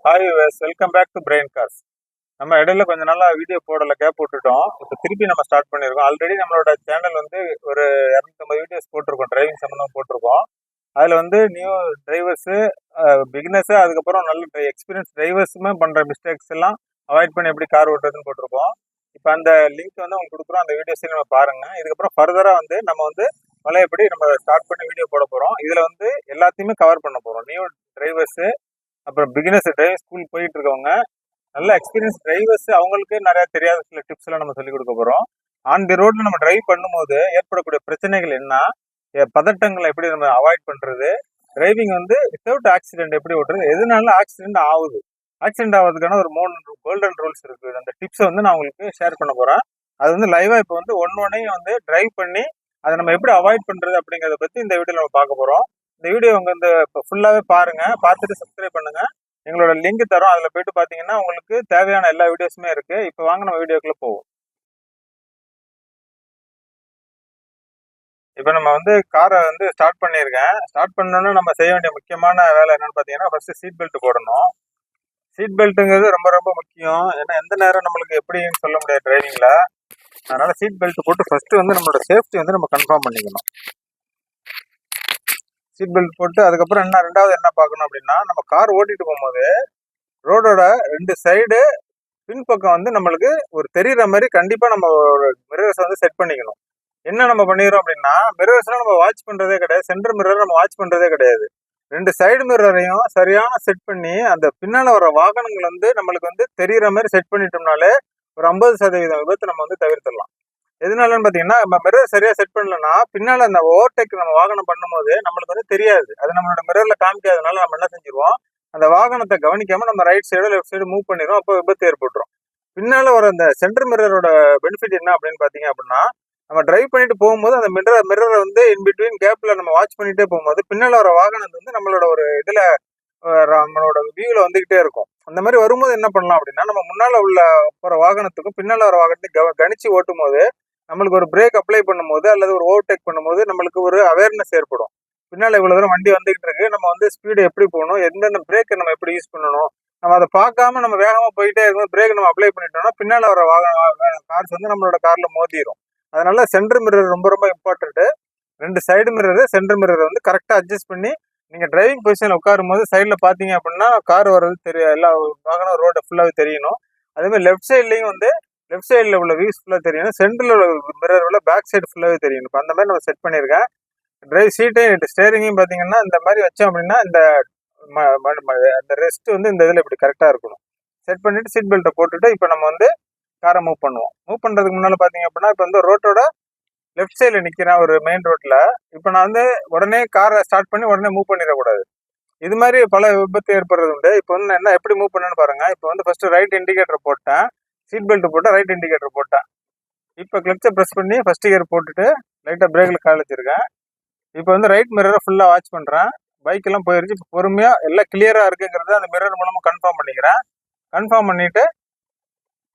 Hi welcome back to brain cars. நம்ம இடையில கொஞ்ச நாளா வீடியோ போடல, கேப் விட்டுட்டோம். இப்போ திருப்பி நம்ம ஸ்டார்ட் பண்ணியிருக்கோம். ஆல்ரெடி நம்மளோட சேனல் வந்து ஒரு 250 வீடியோஸ் போட்டிருக்கோம், டிரைவிங் சம்மந்தம் போட்டிருக்கோம். அதில் வந்து நியூ டிரைவர்ஸு, பிகினர்ஸு, அதுக்கப்புறம் நல்ல எக்ஸ்பீரியன்ஸ் டிரைவர்ஸுமே பண்ணுற மிஸ்டேக்ஸ் எல்லாம் அவாய்ட் பண்ணி எப்படி கார் ஓட்டுறதுன்னு போட்டிருக்கோம். இப்போ அந்த லிங்க் வந்து உங்களுக்கு கொடுக்குறோம், அந்த வீடியோஸையும் நம்ம பாருங்கள். இதுக்கப்புறம் ஃபர்தராக வந்து நம்ம வந்து பழையபடி நம்ம ஸ்டார்ட் பண்ணி வீடியோ போட போகிறோம். இதில் வந்து எல்லாத்தையுமே கவர் பண்ண போகிறோம். நியூ டிரைவர்ஸு, அப்புறம் பிகினர்ஸ், டிரைவிங் ஸ்கூல் போயிட்டு இருக்கவங்க, நல்ல எக்ஸ்பீரியன்ஸ் டிரைவர்ஸ், அவங்களுக்கு நிறைய தெரியாத சில டிப்ஸ் எல்லாம் நம்ம சொல்லிக் கொடுக்க போறோம். ஆன் தி ரோட்ல நம்ம டிரைவ் பண்ணும்போது ஏற்படக்கூடிய பிரச்சனைகள் என்ன, பதட்டங்களை எப்படி நம்ம அவாய்ட் பண்றது, டிரைவிங் வந்து வித்தவுட் ஆக்சிடென்ட் எப்படி ஓட்டுறது, எதனால ஆக்சிடென்ட் ஆகுது, ஆக்சிடென்ட் ஆகுறதுக்கான ஒரு 3 கோல்டன் ரூல்ஸ் இருக்கு. அந்த டிப்ஸை வந்து நான் உங்களுக்கு ஷேர் பண்ண போறேன். அது வந்து லைவா இப்போ வந்து ஒன்னையும் வந்து டிரைவ் பண்ணி அதை நம்ம எப்படி அவாய்ட் பண்றது அப்படிங்கறத பத்தி இந்த வீடியோல நம்ம பார்க்க போறோம். இந்த வீடியோ உங்க வந்து ஃபுல்லாவே பாருங்க, பார்த்துட்டு சப்ஸ்கிரைப் பண்ணுங்க. எங்களோட லிங்க் தரோம், அதுல போயிட்டு பாத்தீங்கன்னா உங்களுக்கு தேவையான எல்லா வீடியோஸுமே இருக்கு. இப்போ வாங்க நம்ம வீடியோக்குள்ள போவோம். இப்போ நம்ம வந்து காரை வந்து ஸ்டார்ட் பண்ணியிருக்கேன். ஸ்டார்ட் பண்ணோன்னு நம்ம செய்ய வேண்டிய முக்கியமான வேலை என்னன்னு பாத்தீங்கன்னா, ஃபர்ஸ்ட் சீட் பெல்ட் போடணும். சீட் பெல்ட்டுங்கிறது ரொம்ப ரொம்ப முக்கியம். ஏன்னா எந்த நேரம் நம்மளுக்கு எப்படின்னு சொல்ல முடியாது டிரைவிங்ல. அதனால சீட் பெல்ட் போட்டு ஃபர்ஸ்ட் வந்து நம்மளோட சேஃப்டி வந்து நம்ம கன்ஃபார்ம் பண்ணிக்கணும். சீட் பெல்ட் போட்டு அதுக்கப்புறம் ரெண்டாவது என்ன பார்க்கணும் அப்படின்னா, நம்ம கார் ஓட்டிட்டு போகும்போது ரோடோட 2 சைடு பின்பக்கம் வந்து நம்மளுக்கு ஒரு தெரியுற மாதிரி கண்டிப்பா நம்ம ஒரு மிரர்ஸ் வந்து செட் பண்ணிக்கணும். என்ன நம்ம பண்ணிடுறோம் அப்படின்னா, மிரர்ஸ்லாம் நம்ம வாட்ச் பண்றதே கிடையாது, சென்டர் மிரர் நம்ம வாட்ச் பண்றதே கிடையாது. 2 சைடு மிரரையும் சரியான செட் பண்ணி அந்த பின்னால வர வாகனங்கள் வந்து நம்மளுக்கு வந்து தெரியுற மாதிரி செட் பண்ணிட்டோம்னாலே ஒரு 50% விபத்து நம்ம வந்து தவிர்த்திடலாம். எதனாலன்னு பாத்தீங்கன்னா, நம்ம மிரர் சரியா செட் பண்ணலன்னா பின்னால அந்த ஓவர்டேக் நம்ம வாகனம் பண்ணும்போது நம்மளுக்கு வந்து தெரியாது. அது நம்மளோட மிரர்ல காமிக்காதனால நம்ம என்ன செஞ்சிருவோம், அந்த வாகனத்தை கவனிக்காம நம்ம right side left side move பண்ணிடுவோம். அப்போ விபத்து ஏற்பட்டுரும். பின்னால வர அந்த சென்டர் மிரரோட பெனிஃபிட் என்ன அப்படின்னு பாத்தீங்க அப்படின்னா, நம்ம டிரைவ் பண்ணிட்டு போகும்போது அந்த மிரரை வந்து இன்பிட்வீன் கேப்ல நம்ம வாட்ச் பண்ணிட்டே போகும்போது பின்னால வர வாகனம் வந்து நம்மளோட ஒரு இதுல நம்மளோட வியூல வந்துகிட்டே இருக்கும். அந்த மாதிரி வரும்போது என்ன பண்ணலாம் அப்படின்னா, நம்ம முன்னால உள்ள போற வாகனத்துக்கும் பின்னால வர வாகனத்தையும் கணிச்சு ஓட்டும் போது நம்மளுக்கு ஒரு பிரேக் அப்ளை பண்ணும்போது அல்லது ஒரு ஓவர்டேக் பண்ணும்போது நம்மளுக்கு ஒரு அவேர்னஸ் ஏற்படும். பின்னால இவ்வளவு தூரம் வண்டி வந்துகிட்டு இருக்கு, நம்ம வந்து ஸ்பீடு எப்படி போகணும், எந்தெந்த பிரேக்கை நம்ம எப்படி யூஸ் பண்ணணும், நம்ம அதை பார்க்காம நம்ம வேகமா போயிட்டே இருக்கும் பிரேக் நம்ம அப்ளை பண்ணிட்டோம்னா பின்னால வர கார்ஸ் வந்து நம்மளோட கார்ல மோதிரும். அதனால சென்டர் மிரர் ரொம்ப ரொம்ப important. 2 side mirror, centre mirror வந்து கரெக்டா அட்ஜஸ்ட் பண்ணி நீங்க டிரைவிங் பொசிஷன்ல உட்காரும் போது சைட்ல பாத்தீங்க அப்படின்னா கார் வர்றது தெரியும், எல்லா வாகனம் ரோட ஃபுல்லாவே தெரியணும். அதே மாதிரி லெஃப்ட் சைட்லயும் வந்து லெஃப்ட் சைடில் உள்ள வியூஸ் ஃபுல்லாக தெரியணும், சென்டரில் உள்ள மிரர் உள்ள பேக் சைடு ஃபுல்லாகவே தெரியணும். இப்போ அந்த மாதிரி நம்ம செட் பண்ணியிருக்கேன். டிரைவ் சீட்டையும் ஸ்டேரிங்கையும் பார்த்தீங்கன்னா இந்த மாதிரி வச்சோம் அப்படின்னா இந்த அந்த ரெஸ்ட் வந்து இந்த இதில் இப்படி கரெக்டாக இருக்கணும். செட் பண்ணிட்டு சீட் பெல்ட்டை போட்டுட்டு இப்போ நம்ம வந்து காரை மூவ் பண்ணுவோம். மூவ் பண்ணுறதுக்கு முன்னால் பார்த்தீங்க அப்படின்னா, இப்போ வந்து ரோட்டோட லெஃப்ட் சைடில் நிற்கிறேன் ஒரு மெயின் ரோட்டில். இப்போ நான் வந்து உடனே காரை ஸ்டார்ட் பண்ணி உடனே மூவ் பண்ணிடக்கூடாது. இது மாதிரி பல விபத்து ஏற்படுறது உண்டு. இப்போ வந்து நான் என்ன எப்படி மூவ் பண்ணேன்னு பாருங்க. இப்போ வந்து ஃபர்ஸ்ட் ரைட் இண்டிகேட்டர் போட்டேன், சீட் பெல்ட் போட்டு ரைட் இண்டிகேட்டர் போட்டேன். இப்போ கிளச்சை ப்ரெஸ் பண்ணி ஃபர்ஸ்ட் கியர் போட்டுட்டு லைட்டாக பிரேக்கில் கால் வச்சிருக்கேன். இப்போ வந்து ரைட் மிரரை ஃபுல்லாக வாட்ச் பண்ணுறேன். பைக் எல்லாம் போயிருச்சு. இப்போ பொறுமையாக எல்லாம் கிளியராக இருக்குங்கிறத அந்த மிரர் மூலமாக கன்ஃபார்ம் பண்ணிக்கிறேன். கன்ஃபார்ம் பண்ணிட்டு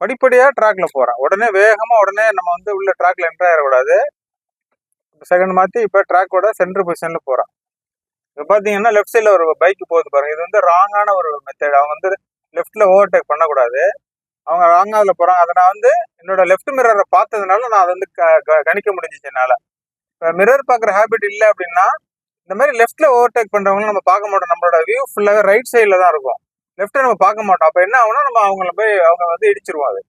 படிப்படியாக ட்ராக்ல போகிறேன். உடனே வேகமாக உடனே நம்ம வந்து உள்ள ட்ராக்ல என்ட்ரு ஆகிடக்கூடாது. செகண்ட் மாற்றி இப்போ ட்ராக்கோட சென்டர் பொசிஷனில் போகிறேன். இப்போ பார்த்தீங்கன்னா லெஃப்ட் சைடில் ஒரு பைக் போகுது பாருங்க. இது வந்து ராங்கான ஒரு மெத்தட். அவங்க வந்து லெஃப்ட்ல ஓவர்டேக் பண்ணக்கூடாது, அவங்க ராங்காவில் போறாங்க. அதை நான் வந்து என்னோட லெஃப்ட் மிரரை பார்த்ததுனால நான் அதை வந்து கணிக்க முடிஞ்சிச்சு என்னால. இப்போ மிரர் பார்க்குற ஹேபிட் இல்லை அப்படின்னா இந்த மாதிரி லெஃப்ட்ல ஓவர்டேக் பண்றவங்க நம்ம பார்க்க மாட்டோம். நம்மளோட வியூ ஃபுல்லாவே ரைட் சைட்ல தான் இருக்கும், லெஃப்ட்டை நம்ம பார்க்க மாட்டோம். அப்போ என்ன ஆகும்னா நம்ம அவங்கள போய் அவங்க வந்து இடிச்சிருவோம். அது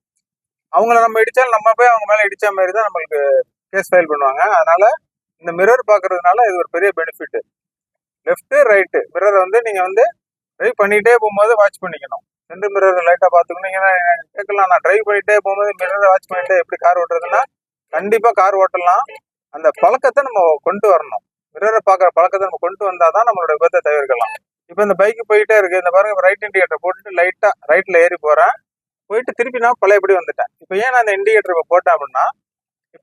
அவங்கள நம்ம இடிச்சாலும் நம்ம போய் அவங்க மேலே இடிச்ச மாதிரி தான் நம்மளுக்கு கேஸ் ஃபைல் பண்ணுவாங்க. அதனால இந்த மிரர் பார்க்கறதுனால இது ஒரு பெரிய பெனிஃபிட். லெஃப்ட் ரைட்டு மிரரை வந்து நீங்க வந்து ட்ரைவ் பண்ணிட்டே போகும்போது வாட்ச் பண்ணிக்கணும். சென்டர் மிரர் லைட்டா பாத்துக்கணும். நீங்க கேட்கலாம், நான் டிரைவ் பண்ணிட்டே போகும்போது மிரரை வாட்ச் பண்ணிட்டு எப்படி கார் ஓட்டுறதுன்னா, கண்டிப்பா கார் ஓட்டலாம். அந்த பழக்கத்தை நம்ம கொண்டு வரணும். மிரரை பாக்குற பழக்கத்தை நம்ம கொண்டு வந்தாதான் நம்மளோட விபத்தை தவிர்க்கலாம். இப்ப இந்த பைக் போயிட்டே இருக்கு, இந்த பாருங்க ரைட் இண்டிகேட்டர் போட்டுட்டு லைட்டா ரைட்ல ஏறி போறேன். போயிட்டு திருப்பி நான் பழையபடி வந்துட்டேன். இப்ப ஏன் நான் இந்த இண்டிகேட்டர் இப்ப போட்டேன் அப்படின்னா,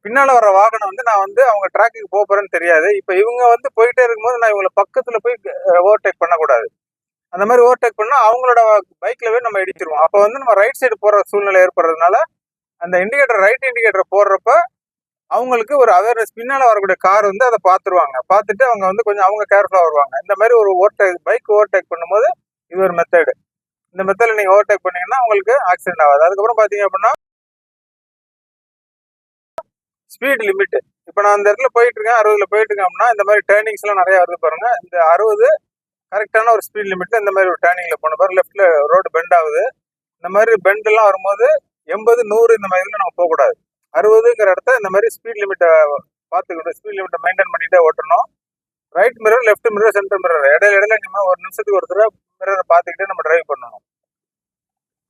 பின்னால வர வாகனம் வந்து நான் வந்து அவங்க டிராக்குக்கு போறேன்னு தெரியாது. இப்ப இவங்க வந்து போயிட்டே இருக்கும்போது நான் இவங்களை பக்கத்துல போய் ஓவர்டேக் பண்ணக்கூடாது. அந்த மாதிரி ஓவர்டேக் பண்ணா அவங்களோட பைக்லவே நம்ம இடிச்சிருவோம். அப்போ வந்து நம்ம ரைட் சைடு போற சூழ்நிலை ஏற்படுறதுனால அந்த இண்டிகேட்டர் ரைட் இண்டிகேட்டர் போடுறப்ப அவங்களுக்கு ஒரு அவேர்னஸ், பின்னால வரக்கூடிய கார் வந்து அதை பார்த்துருவாங்க. பார்த்துட்டு அவங்க வந்து கொஞ்சம் அவங்க கேர்ஃபுல்லா வருவாங்க. இந்த மாதிரி ஒரு ஓவர்டேக் பைக் ஓவர்டேக் பண்ணும்போது இது ஒரு மெத்தடு. இந்த மெத்தட்ல நீங்க ஓவர்டேக் பண்ணீங்கன்னா உங்களுக்கு ஆக்சிடென்ட் ஆகாது. அதுக்கப்புறம் பாத்தீங்க அப்படின்னா ஸ்பீட் லிமிட். இப்போ நான் அந்த இடத்துல போயிட்டு இருக்கேன், 60ல போயிட்டு இருக்கேன் அப்படின்னா இந்த மாதிரி டேர்னிங்ஸ் எல்லாம் நிறைய வருது பாருங்க. இந்த 60 கரெக்டான ஒரு ஸ்பீட் லிமிட்ல இந்த மாதிரி ஒரு டேர்னிங்ல போன பாரு, லெஃப்ட்ல ரோடு பெண்ட் ஆகுது. இந்த மாதிரி பெண்ட் எல்லாம் வரும்போது 80, 100 இந்த மாதிரி நம்ம போகக்கூடாது. 60ங்கிற இடத்த இந்த மாதிரி ஸ்பீட் லிமிட்டை பார்த்துக்கிட்டு ஸ்பீட் லிமிட்டை மெயின்டைன் பண்ணிட்டே ஓட்டணும். Right mirror, left mirror, centre mirror இடையில நம்ம ஒரு நிமிஷத்துக்கு ஒரு தடவை மிரரை பார்த்துக்கிட்டே நம்ம டிரைவ் பண்ணணும்.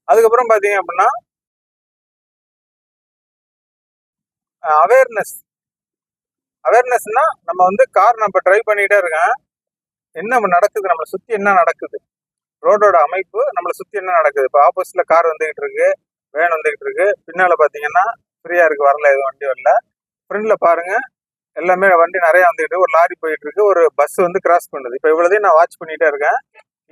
அதுக்கப்புறம் பாத்தீங்க அப்படின்னா அவேர்னஸ். அவேர்னஸ்னா நம்ம வந்து கார் நம்ம டிரைவ் பண்ணிட்டே இருக்கேன், என்ன நடக்குது, நம்மளை சுத்தி என்ன நடக்குது, ரோடோட அமைப்பு நம்மளை சுத்தி என்ன நடக்குது. இப்போ ஆப்போசிட்ல கார் வந்துகிட்டு இருக்கு, வேன் வந்துகிட்டு இருக்கு, பின்னால பாத்தீங்கன்னா ஃப்ரீயா இருக்கு, வரல, எதுவும் வண்டி வரல. ஃப்ரெண்ட்ல பாருங்க எல்லாமே வண்டி நிறைய வந்துகிட்டு இருக்கு, ஒரு லாரி போயிட்டு இருக்கு, ஒரு பஸ் வந்து கிராஸ் பண்ணுது. இப்போ இவ்வளோதையும் நான் வாட்ச் பண்ணிட்டே இருக்கேன்.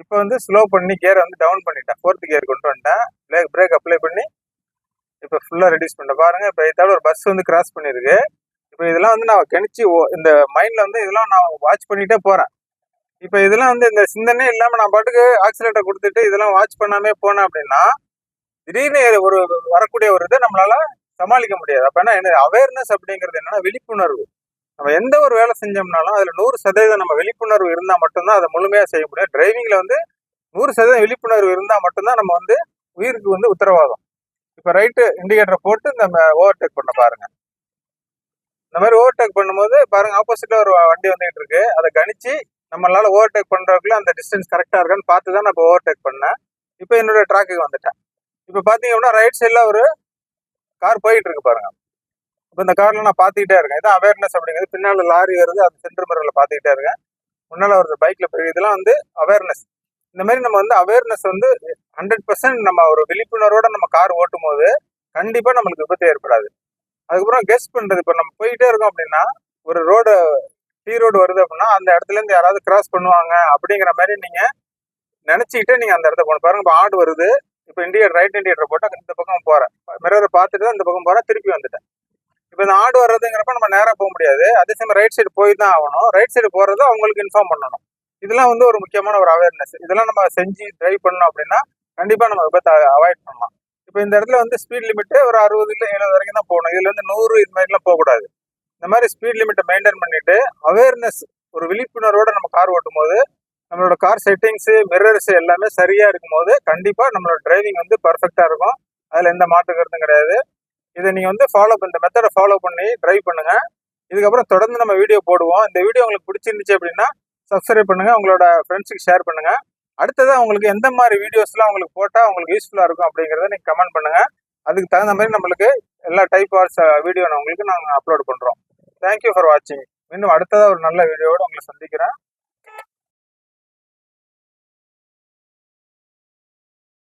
இப்போ வந்து ஸ்லோ பண்ணி கியரை வந்து டவுன் பண்ணிட்டேன், 4th கியர் கொண்டு வந்துட்டேன், பிரேக் அப்ளை பண்ணி இப்போ ஃபுல்லா ரெடியூஸ் பண்ணிட்டேன். பாருங்க இப்போ இதால ஒரு பஸ் வந்து கிராஸ் பண்ணிருக்கு. இப்போ இதெல்லாம் வந்து நான் கணிச்சு இந்த மைண்ட்ல வந்து இதெல்லாம் நான் வாட்ச் பண்ணிட்டே போறேன். இப்போ இதெல்லாம் வந்து இந்த சிந்தனை இல்லாம நான் பாட்டுக்கு ஆக்சிலேட்டர் கொடுத்துட்டு இதெல்லாம் வாட்ச் பண்ணாமே போனேன் அப்படின்னா திடீர்னு ஒரு வரக்கூடிய ஒரு இதை நம்மளால சமாளிக்க முடியாது. அப்ப என்ன அவேர்னஸ் அப்படிங்கிறது என்னன்னா விழிப்புணர்வு. நம்ம எந்த ஒரு வேலை செஞ்சோம்னாலும் அதுல 100% நம்ம விழிப்புணர்வு இருந்தா மட்டும்தான் அதை முழுமையா செய்ய முடியும். டிரைவிங்ல வந்து 100% விழிப்புணர்வு இருந்தா மட்டும்தான் நம்ம வந்து உயிருக்கு வந்து உத்தரவாதம். இப்ப ரைட்டு இண்டிகேட்டரை போட்டு நம்ம ஓவர்டேக் பண்ண பாருங்க. இந்த மாதிரி ஓவர்டேக் பண்ணும்போது பாருங்க ஆப்போசிட்ல ஒரு வண்டி வந்துகிட்டு இருக்கு, அதை கணிச்சு நம்மளால ஓவர்டேக் பண்றதுக்குள்ள அந்த டிஸ்டன்ஸ் கரெக்டா இருக்கான்னு பார்த்து தான் நான் ஓவர்டேக் பண்ணேன். இப்போ என்னோட ட்ராக்குக்கு வந்துட்டேன். இப்போ பாத்தீங்க அப்படின்னா ரைட் சைட்ல ஒரு கார் போயிட்டு இருக்கு பாருங்க. இப்போ இந்த கார்ல நான் பாத்துக்கிட்டே இருக்கேன், இதான் அவேர்னஸ் அப்படிங்கிறது. பின்னால லாரி வருது, அது சென்டர் மிரர்ல பாத்துக்கிட்டே இருக்கேன். முன்னால ஒரு பைக்ல போய் இதெல்லாம் வந்து அவேர்னஸ். இந்த மாதிரி நம்ம வந்து அவேர்னஸ் வந்து 100% நம்ம ஒரு விழிப்புணர்வோட நம்ம கார் ஓட்டும் போது கண்டிப்பா நம்மளுக்கு விபத்து ஏற்படாது. அதுக்கப்புறம் கெஸ் பண்றது, இப்போ நம்ம போயிட்டே இருக்கோம் அப்படின்னா ஒரு ரோடு டீ ரோடு வருது அப்படின்னா அந்த இடத்துல இருந்து யாராவது கிராஸ் பண்ணுவாங்க அப்படிங்கிற மாதிரி நீங்க நினைச்சுக்கிட்டே நீங்க அந்த இடத்த போகணும். பாருங்க இப்போ ஆடு வருது, இப்போ இண்டிகேட்டர் ரைட் இண்டிகேட்டர் போட்டா இந்த பக்கம் போறேன், மிரரை பார்த்துட்டு தான் இந்த பக்கம் போறேன், திருப்பி வந்துட்டேன். இப்போ இந்த ஆடு வர்றதுங்கிறப்ப நம்ம நேராக போக முடியாது, அதே சமயம் ரைட் சைடு போய் தான் ஆகணும். ரைட் சைடு போறது அவங்களுக்கு இன்ஃபார்ம் பண்ணணும். இதெல்லாம் வந்து ஒரு முக்கியமான ஒரு அவேர்னஸ். இதெல்லாம் நம்ம செஞ்சு டிரைவ் பண்ணோம் அப்படின்னா கண்டிப்பா நம்ம விபத்தை அவாய்ட் பண்ணலாம். இப்போ இந்த இடத்துல வந்து ஸ்பீட் லிமிட் ஒரு 60 இல்லை 70 வரைக்கும் தான் போகணும். இதுல இருந்து 100 இது மாதிரிலாம் போகக்கூடாது. இந்த மாதிரி ஸ்பீட் லிமிட்டை மெயின்டைன் பண்ணிட்டு அவேர்னஸ் ஒரு விழிப்புணர்வோட நம்ம கார் ஓட்டும் போது நம்மளோட கார் செட்டிங்ஸ், மிரர்ஸ் எல்லாமே சரியா இருக்கும் போது கண்டிப்பா நம்மளோட டிரைவிங் வந்து பர்ஃபெக்டா இருக்கும். அதுல எந்த மாற்று கருத்தும் கிடையாது. இதை நீங்க வந்து இந்த மெத்தடை ஃபாலோ பண்ணி டிரைவ் பண்ணுங்க. இதுக்கப்புறம் தொடர்ந்து நம்ம வீடியோ போடுவோம். இந்த வீடியோ உங்களுக்கு பிடிச்சிருந்துச்சு அப்படின்னா சப்ஸ்கிரைப் பண்ணுங்க, உங்களோட ஃப்ரெண்ட்ஸுக்கு ஷேர் பண்ணுங்க. அடுத்ததான் உங்களுக்கு எந்த மாதிரி வீடியோஸ்லாம் உங்களுக்கு போட்டா உங்களுக்கு யூஸ்ஃபுல்லா இருக்கும் அப்படிங்கிறத நீங்க கமெண்ட் பண்ணுங்க. அதுக்கு தகுந்த மாதிரி நம்மளுக்கு எல்லா டைப் ஆஃப் வீடியோ உங்களுக்கு நாங்கள் அப்லோட் பண்றோம். தேங்க்யூ ஃபார் வாட்சிங். இன்னும் அடுத்ததா ஒரு நல்ல வீடியோவோட உங்களை சந்திக்கிறேன்.